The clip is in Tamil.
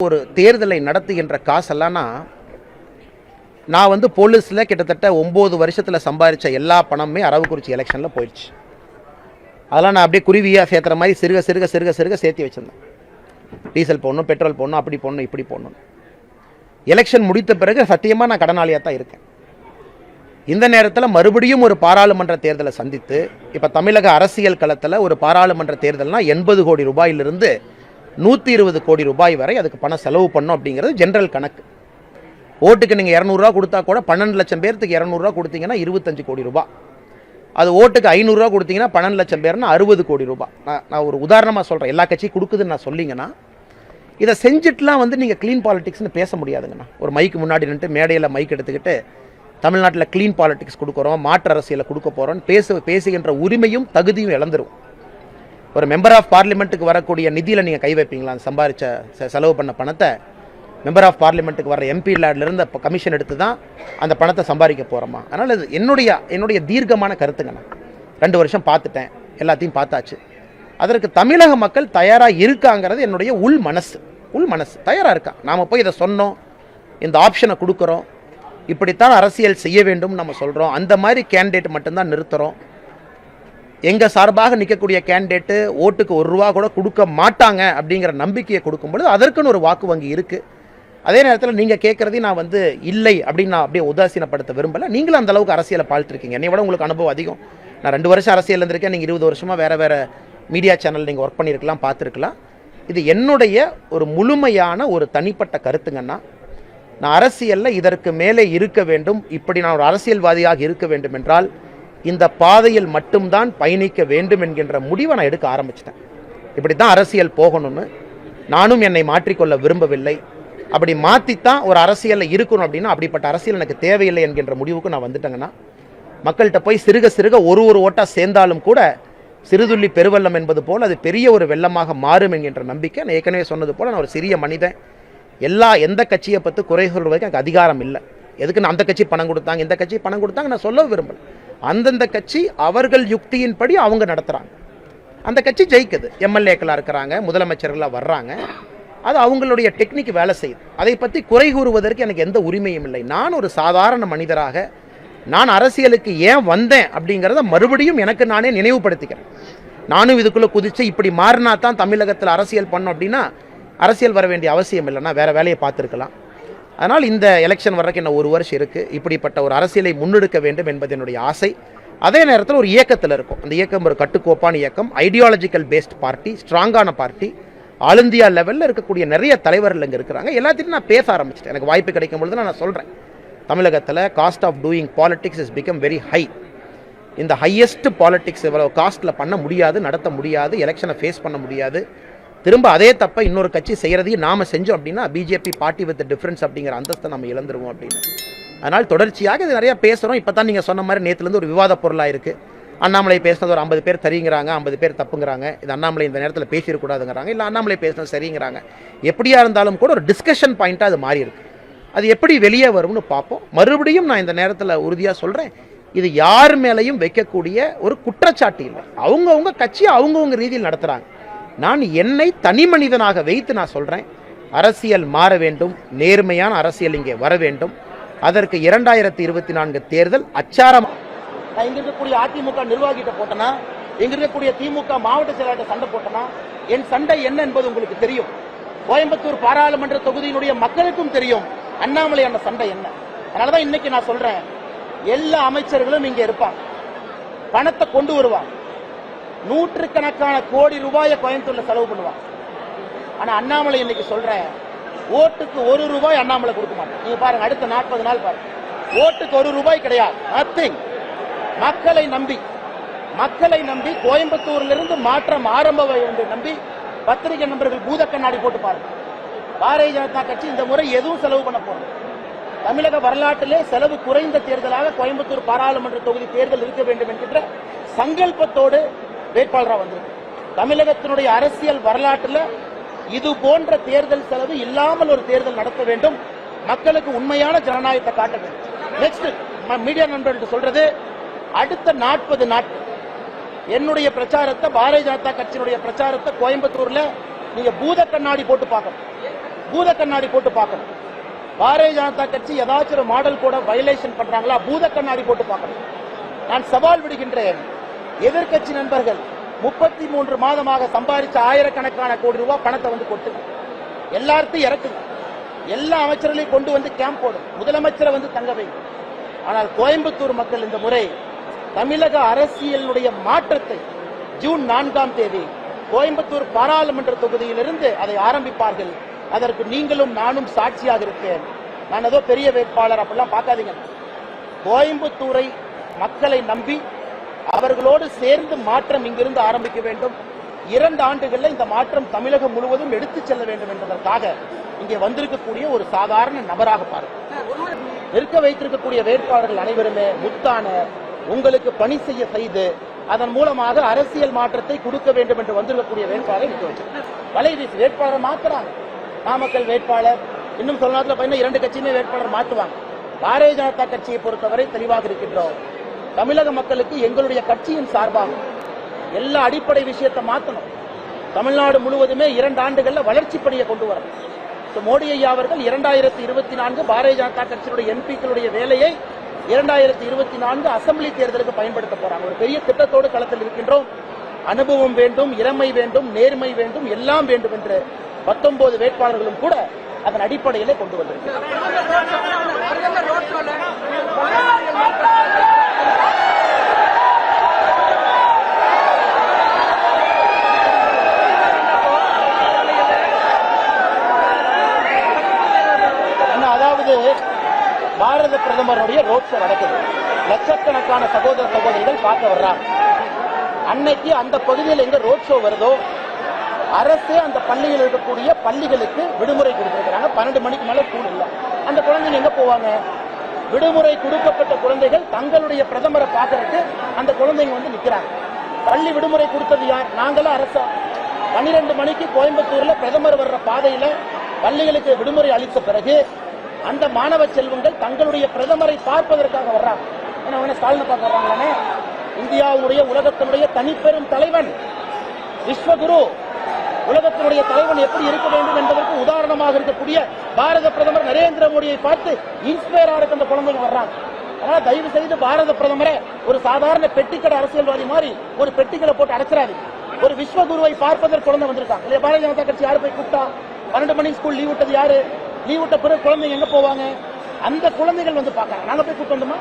ஒரு தேர்தலை நடத்துகின்ற காசெல்லாம்னா நான் வந்து போலீஸில் கிட்டத்தட்ட 9 வருஷத்தில் சம்பாதிச்ச எல்லா பணமுமே அரவக்குறிச்சி எலெக்ஷனில் போயிடுச்சு. அதெல்லாம் நான் அப்படியே குருவியாக சேர்த்துற மாதிரி சிறுக சிறுக சிறுக சிறுக சேர்த்து வச்சுருந்தேன். டீசல் போடணும், பெட்ரோல் போடணும், அப்படி போடணும், இப்படி போடணும். எலெக்ஷன் முடித்த பிறகு சத்தியமாக நான் கடனாளியாக தான் இருக்கேன். இந்த நேரத்தில் மறுபடியும் ஒரு பாராளுமன்ற தேர்தலை சந்தித்து இப்போ தமிழக அரசியல் களத்தில் ஒரு பாராளுமன்ற தேர்தல்னா 80 கோடி ரூபாயிலிருந்து 120 கோடி ரூபாய் வரை அதுக்கு பணம் செலவு பண்ணணும் அப்படிங்கிறது ஜென்ரல் கணக்கு. ஓட்டுக்கு நீங்கள் 200 ரூபா கொடுத்தா கூட 12 லட்சம் பேருக்கு 200 ரூபா கொடுத்தீங்கன்னா 25 கோடி ரூபாய். அது ஓட்டுக்கு 500 ரூபா கொடுத்தீங்கன்னா 12 லட்சம் பேர்னா 60 கோடி ரூபாய். நான் ஒரு உதாரணமாக சொல்கிறேன். எல்லா கட்சியும் கொடுக்குதுன்னு நான் சொல்லிங்கன்னா இதை செஞ்சுட்டுலாம் வந்து நீங்கள் க்ளீன் பாலிடிக்ஸ்னு பேச முடியாதுங்கண்ணா. ஒரு மைக்கு முன்னாடி நின்று மேடையில் மைக் எடுத்துக்கிட்டு தமிழ்நாட்டில் க்ளீன் பாலிடிக்ஸ் கொடுக்குறோம், மாற்று அரசியலை கொடுக்க போகிறோன்னு பேசுகின்ற உரிமையும் தகுதியும் இழந்துரும். ஒரு மெம்பர் ஆஃப் பார்லிமெண்ட்டுக்கு வரக்கூடிய நிதியில் நீங்கள் கை வைப்பீங்களா? சம்பாதிச்ச செலவு பண்ண பணத்தை மெம்பர் ஆஃப் பார்லிமெண்ட்டுக்கு வர எம்பி லேட்லேருந்து கமிஷன் எடுத்து தான் அந்த பணத்தை சம்பாதிக்க போகிறோமா? அதனால் இது என்னுடைய தீர்க்கமான கருத்துங்கண்ணா. 2 வருஷம் பார்த்துட்டேன், எல்லாத்தையும் பார்த்தாச்சு. அதற்கு தமிழக மக்கள் தயாராக இருக்காங்கிறது என்னுடைய உள் மனசு தயாராக இருக்கா. நாம் போய் இதை சொன்னோம், இந்த ஆப்ஷனை கொடுக்குறோம், இப்படித்தான் அரசியல் செய்ய வேண்டும் நம்ம சொல்கிறோம். அந்த மாதிரி கேண்டிடேட் மட்டும்தான் நிறுத்துகிறோம். எங்கள் சார்பாக நிற்கக்கூடிய கேண்டிடேட்டு ஓட்டுக்கு 1 ரூபா கூட கொடுக்க மாட்டாங்க அப்படிங்கிற நம்பிக்கையை கொடுக்கும்பொழுது அதற்குன்னு ஒரு வாக்கு வங்கி இருக்குது. அதே நேரத்தில் நீங்கள் கேட்குறதையும் நான் வந்து இல்லை அப்படின்னு நான் அப்படியே உதாசீனப்படுத்த விரும்பலை. நீங்களும் அந்த அளவுக்கு அரசியலை பார்த்துருக்கீங்க. என்னை விட உங்களுக்கு அனுபவம் அதிகம். நான் 2 வருஷம் அரசியல் இருந்திருக்கேன். நீங்கள் 20 வருஷமாக வேறு மீடியா சேனல் நீங்கள் ஒர்க் பண்ணியிருக்கலாம், பார்த்துருக்கலாம். இது என்னுடைய ஒரு முழுமையான ஒரு தனிப்பட்ட கருத்துங்கன்னா, நான் அரசியலில் இதற்கு மேலே இருக்க வேண்டும், இப்படி நான் ஒரு அரசியல்வாதியாக இருக்க வேண்டும் என்றால் இந்த பாதையில் மட்டும்தான் பயணிக்க வேண்டும் என்கின்ற முடிவை நான் எடுக்க ஆரம்பிச்சிட்டேன். இப்படி தான் அரசியல் போகணும்னு நானும் என்னை மாற்றிக்கொள்ள விரும்பவில்லை. அப்படி மாற்றித்தான் ஒரு அரசியலில் இருக்கணும் அப்படின்னா அப்படிப்பட்ட அரசியல் எனக்கு தேவையில்லை என்கின்ற முடிவுக்கு நான் வந்துட்டேங்கன்னா, மக்கள்கிட்ட போய் சிறுக சிறுக ஒரு ஓட்டாக சேர்ந்தாலும் கூட சிறுதுள்ளி பெருவெள்ளம் என்பது போல் அது பெரிய ஒரு வெள்ளமாக மாறும் என்கின்ற நம்பிக்கை. நான் ஏற்கனவே சொன்னது போல் நான் ஒரு சிறிய மனிதன். எந்த கட்சியை பற்றி குறை சொல்வதற்கு எனக்கு அதிகாரம் இல்லை. எதுக்கு நான் அந்த கட்சி பணம் கொடுத்தாங்க, இந்த கட்சி பணம் கொடுத்தாங்க நான் சொல்ல விரும்பலை. அந்தந்த கட்சி அவர்கள் யுக்தியின்படி அவங்க நடத்துகிறாங்க. அந்த கட்சி ஜெயிக்குது, எம்எல்ஏக்களாக இருக்கிறாங்க, முதலமைச்சர்களாக வர்றாங்க. அது அவங்களுடைய டெக்னிக் வேலை செய்யுது. அதை பற்றி குறை கூறுவதற்கு எனக்கு எந்த உரிமையும் இல்லை. நான் ஒரு சாதாரண மனிதராக நான் அரசியலுக்கு ஏன் வந்தேன் அப்படிங்கிறத மறுபடியும் எனக்கு நானே நினைவுபடுத்திக்கிறேன். நானும் இதுக்குள்ளே குதித்து இப்படி மாறினா தான் தமிழகத்தில் அரசியல் பண்ணோம் அப்படின்னா அரசியல் வர வேண்டிய அவசியம் இல்லைன்னா வேறு வேலையை பார்த்துருக்கலாம். அதனால் இந்த எலெக்ஷன் வர்றதுக்கு என்ன 1 வருஷம் இருக்குது. இப்படிப்பட்ட ஒரு அரசியலை முன்னெடுக்க வேண்டும் என்பது என்னுடைய ஆசை. அதே நேரத்தில் ஒரு இயக்கத்தில் இருக்கும். அந்த இயக்கம் ஒரு கட்டுக்கோப்பான இயக்கம், ஐடியாலஜிக்கல் பேஸ்ட் பார்ட்டி, ஸ்ட்ராங்கான பார்ட்டி. ஆல் இந்தியா லெவலில் இருக்கக்கூடிய நிறைய தலைவர்கள் இங்கே இருக்கிறாங்க. எல்லாத்தையும் நான் பேச ஆரம்பிச்சிட்டேன். எனக்கு வாய்ப்பு கிடைக்கும் பொழுது நான் சொல்கிறேன், தமிழகத்தில் cost of doing politics is become very high. இந்த ஹையஸ்ட் பாலிடிக்ஸ் இவ்வளோ காஸ்ட்டில் பண்ண முடியாது, நடத்த முடியாது, எலெக்ஷனை ஃபேஸ் பண்ண முடியாது. திரும்ப அதே தப்பை இன்னொரு கட்சி செய்கிறதையும் நாம் செஞ்சோம் அப்படின்னா பிஜேபி பார்ட்டி வித் டிஃப்ரென்ஸ் அப்படிங்கிற அந்தஸ்தை நம்ம இழந்துருவோம் அப்படின்னு. அதனால் தொடர்ச்சியாக இது நிறையா பேசுகிறோம். இப்போ தான் நீங்கள் சொன்ன மாதிரி நேற்றுலேருந்து ஒரு விவாத பொருளாக இருக்குது. அண்ணாமலை பேசுனது ஒரு 50 பேர் சரிங்கிறாங்க, 50 பேர் தப்புங்கிறாங்க. இது அண்ணாமலை இந்த நேரத்தில் பேசிடக்கூடாதுங்கிறாங்க, இல்லை அண்ணாமலை பேசுனது சரிங்கிறாங்க. எப்படியா இருந்தாலும் கூட ஒரு டிஸ்கஷன் பாயிண்ட்டாக அது மாறி இருக்கு. அது எப்படி வெளியே வரும்னு பார்ப்போம். மறுபடியும் நான் இந்த நேரத்தில் உறுதியாக சொல்கிறேன், இது யார் மேலேயும் வைக்கக்கூடிய ஒரு குற்றச்சாட்டு இல்லை. அவங்கவுங்க கட்சியை அவங்கவுங்க ரீதியில் நடத்துகிறாங்க. நான் என்னை தனி மனிதனாக வைத்து நான் சொல்கிறேன், அரசியல் மாற வேண்டும், நேர்மையான அரசியல் இங்கே வர வேண்டும். அதற்கு 2024 தேர்தல் அச்சாரம். நான் இங்கே இருக்கக்கூடிய அதிமுக நிர்வாகிகிட்ட போட்டேன்னா, இங்கே இருக்கக்கூடிய திமுக மாவட்ட செயலாளர் சண்டை போட்டேன்னா என் சண்டை என்ன என்பது உங்களுக்கு தெரியும். கோயம்புத்தூர் பாராளுமன்ற தொகுதியினுடைய மக்களுக்கும் தெரியும் அண்ணாமலை அந்த சண்டை என்ன. அதனால தான் இன்னைக்கு நான் சொல்கிறேன், எல்லா அமைச்சர்களும் இங்கே இருப்பாங்க, பணத்தை கொண்டு வருவாங்க, நூற்றுக்கணக்கான கோடி ரூபாயை கோயம்புத்தூர்ல செலவு பண்ணுவாங்க. ஆனா அண்ணாமலை இன்னைக்கு சொல்றேன், ஓட்டுக்கு 1 ரூபாய் அண்ணாமலை கொடுக்க மாட்டேன். நீங்க பாருங்க, அடுத்த 40 நாள் பாருங்க, ஓட்டுக்கு 1 ரூபாய் கிடையாது, நத்திங். மக்களை நம்பி கோயம்புத்தூர்ல இருந்து மாற்றம் ஆரம்ப என்று நம்பி பத்திரிகை நண்பர்கள் பூத கண்ணாடி போட்டு பாருங்க. பாரதிய ஜனதா கட்சி இந்த முறை எதுவும் செலவு பண்ண போறது. தமிழக வரலாற்றிலே செலவு குறைந்த தேர்தலாக கோயம்புத்தூர் பாராளுமன்ற தொகுதி தேர்தல் இருக்க வேண்டும் என்கின்ற சங்கல்பத்தோடு வேட்பாளராக வந்திருக்கு. தமிழகத்தினுடைய அரசியல் வரலாற்றில் இது போன்ற தேர்தல் செலவு இல்லாமல் ஒரு தேர்தல் நடத்த வேண்டும். மக்களுக்கு உண்மையான ஜனநாயகத்தை காட்ட வேண்டும். நெக்ஸ்ட் மீடியா நண்பர்கள் சொல்றது, அடுத்த 40 நாட்கள் என்னுடைய பிரச்சாரத்தை, பாரதிய ஜனதா கட்சியினுடைய பிரச்சாரத்தை கோயம்புத்தூர்ல நீங்க பூத கண்ணாடி போட்டு பார்க்கணும். பூத கண்ணாடி போட்டு பார்க்கணும். பாரதிய ஜனதா கட்சி ஏதாச்சும் ஒரு மாடல் கூட வயலேஷன் பண்றாங்களா, பூத கண்ணாடி போட்டு பார்க்கணும். நான் சவால் விடுகின்றேன், எதிர்கட்சி நண்பர்கள் 33 மாதமாக சம்பாதிச்ச ஆயிரக்கணக்கான கோடி ரூபாய் பணத்தை வந்து கொட்டு, எல்லார்த்தையும் இறக்குங்க, எல்லா அமைச்சர்களையும் கொண்டு வந்து கேம்ப் போடும், முதலமைச்சரை வந்து தங்க வைங்க. ஆனால் கோயம்புத்தூர் மக்கள் இந்த முறை தமிழக அரசியலுடைய மாற்றத்தை ஜூன் 4ஆம் தேதி கோயம்புத்தூர் பாராளுமன்ற தொகுதியிலிருந்து அதை ஆரம்பிப்பார்கள். அதற்கு நீங்களும் நானும் சாட்சியாக இருக்கேன். நான் ஏதோ பெரிய வேட்பாளர் அப்படிலாம் பார்க்காதீங்க. கோயம்புத்தூரை மக்களை நம்பி அவர்களோடு சேர்ந்து மாற்றம் இங்கிருந்து ஆரம்பிக்க வேண்டும். 2 ஆண்டுகளில் இந்த மாற்றம் தமிழகம் முழுவதும் எடுத்துச் செல்ல வேண்டும் என்பதற்காக இங்கே வந்திருக்கக்கூடிய ஒரு சாதாரண நபராக பாருங்கள். நிற்க வைத்திருக்கக்கூடிய வேட்பாளர்கள் அனைவருமே முத்தான, உங்களுக்கு பணி செய்து அதன் மூலமாக அரசியல் மாற்றத்தை கொடுக்க வேண்டும் என்று வந்திருக்கக்கூடிய வேட்பாளரை நிற்க வச்சிருக்காங்க. வலைவீசி வேட்பாளர் மாத்துறாங்க. நாமக்கல் வேட்பாளர், இன்னும் சொல்ல நேரத்தில் 2 கட்சியுமே வேட்பாளர் மாற்றுவாங்க. பாரதிய ஜனதா கட்சியை பொறுத்தவரை தெளிவாக இருக்கின்றோம். தமிழக மக்களுக்கு எங்களுடைய கட்சியின் சார்பாக எல்லா அடிப்படை விஷயத்தை மாற்றணும். தமிழ்நாடு முழுவதுமே 2 ஆண்டுகள்ல வளர்ச்சி பணியை கொண்டு வரணும். மோடி ஐயா அவர்கள் 2024 பாரதிய ஜனதா கட்சியினுடைய எம்பிக்களுடைய வேலையை 2024 அசம்பிளி தேர்தலுக்கு பயன்படுத்த போறாங்க. ஒரு பெரிய திட்டத்தோடு களத்தில் இருக்கின்றோம். அனுபவம் வேண்டும், இளமை வேண்டும், நேர்மை வேண்டும், எல்லாம் வேண்டும் என்று 19 வேட்பாளர்களும் கூட அதன் அடிப்படையிலே கொண்டு வந்திருக்கிறார். அதாவது பாரத பிரதமருடைய ரோட் ஷோ நடக்குது. லட்சக்கணக்கான சகோதர சகோதரிகள் பார்க்க வர்றாங்க. அன்னைக்கு அந்த பகுதியில் எங்க ரோட் ஷோ வருதோ அரசே அந்த பள்ளியில் இருக்கக்கூடிய பள்ளிகளுக்கு விடுமுறை கொடுத்திருக்கிறாங்க. 12 மணிக்கு மேல ஸ்கூல் இல்லை. அந்த குழந்தைங்க எங்க போவாங்க? விடுமுறை கொடுக்கப்பட்ட குழந்தைகள் தங்களுடைய பிரதமரை பார்க்கறதுக்கு அந்த குழந்தைங்க வந்து நிக்கிறாங்க. பள்ளி விடுமுறை கொடுத்தது யார்? நாங்களும் அரசா. 12 மணிக்கு கோயம்புத்தூர்ல பிரதமர் வர்ற பாதையில பள்ளிகளுக்கு விடுமுறை அளித்த பிறகு அந்த மாணவ செல்வங்கள் தங்களுடைய பிரதமரை பார்ப்பதற்காக வர்றாங்க. ஸ்டாலினை பார்க்க வர்றாங்களே. இந்தியாவுடைய உலகத்தினுடைய தனிப்பெரும் தலைவன், விஸ்வகுரு, உலகத்தினுடைய தலைவன் எப்படி இருக்க வேண்டும் என்பதற்கு உதாரணமாக இருக்கக்கூடிய பாரத பிரதமர் நரேந்திர மோடியை பார்த்து இன்ஸ்பயர் ஆக அந்த குழந்தைங்க வர்றாங்க. அதனால தயவு செய்து பாரத பிரதமரை ஒரு சாதாரண பெட்டிக்கடை அரசியல்வாதி மாதிரி ஒரு பெட்டிக்கடை போட்டு அடைச்சிடாது. ஒரு விஸ்வகுருவை பார்ப்பதற்கு குழந்தை வந்திருக்காங்க இல்லையா? பாரதிய ஜனதா கட்சி யாரு போய் கூப்பிட்டா? 12 மணி ஸ்கூல் லீவ் விட்டது யாரு? லீவ் விட்ட பிறகு குழந்தைங்க எங்க போவாங்க? அந்த குழந்தைகள் வந்து பார்க்கறாங்க. நாங்க போய் கூப்பிட்டு வந்தோமா?